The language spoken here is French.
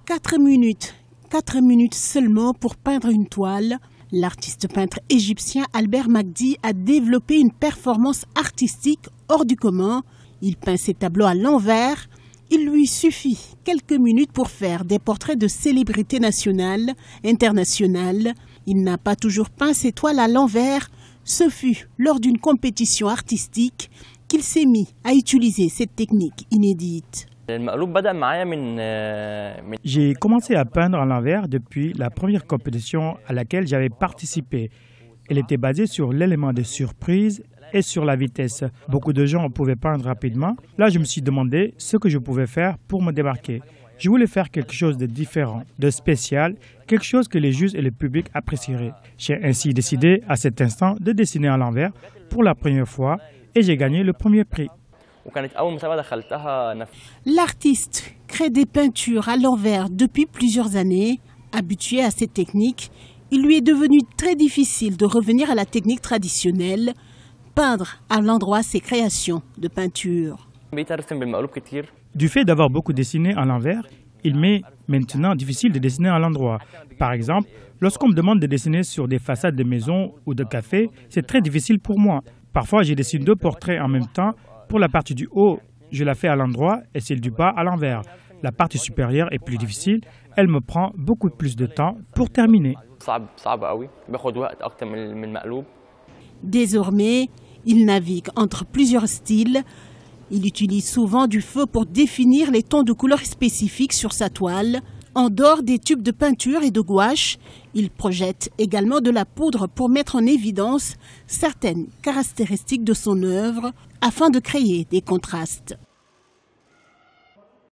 4 minutes. 4 minutes seulement pour peindre une toile. L'artiste peintre égyptien Albert Magdi a développé une performance artistique hors du commun. Il peint ses tableaux à l'envers. Il lui suffit quelques minutes pour faire des portraits de célébrités nationales, internationales. Il n'a pas toujours peint ses toiles à l'envers. Ce fut lors d'une compétition artistique qu'il s'est mis à utiliser cette technique inédite. J'ai commencé à peindre à l'envers depuis la première compétition à laquelle j'avais participé. Elle était basée sur l'élément de surprise et sur la vitesse. Beaucoup de gens pouvaient peindre rapidement. Là, je me suis demandé ce que je pouvais faire pour me démarquer. Je voulais faire quelque chose de différent, de spécial, quelque chose que les juges et le public apprécieraient. J'ai ainsi décidé à cet instant de dessiner à l'envers pour la première fois et j'ai gagné le premier prix. L'artiste crée des peintures à l'envers depuis plusieurs années. Habitué à cette technique, il lui est devenu très difficile de revenir à la technique traditionnelle, peindre à l'endroit ses créations de peinture. Du fait d'avoir beaucoup dessiné à l'envers, il m'est maintenant difficile de dessiner à l'endroit. Par exemple, lorsqu'on me demande de dessiner sur des façades de maisons ou de cafés, c'est très difficile pour moi. Parfois, je dessine 2 portraits en même temps. Pour la partie du haut, je la fais à l'endroit et celle du bas à l'envers. La partie supérieure est plus difficile. Elle me prend beaucoup plus de temps pour terminer. Désormais, il navigue entre plusieurs styles. Il utilise souvent du feu pour définir les tons de couleurs spécifiques sur sa toile. En dehors des tubes de peinture et de gouache, il projette également de la poudre pour mettre en évidence certaines caractéristiques de son œuvre afin de créer des contrastes.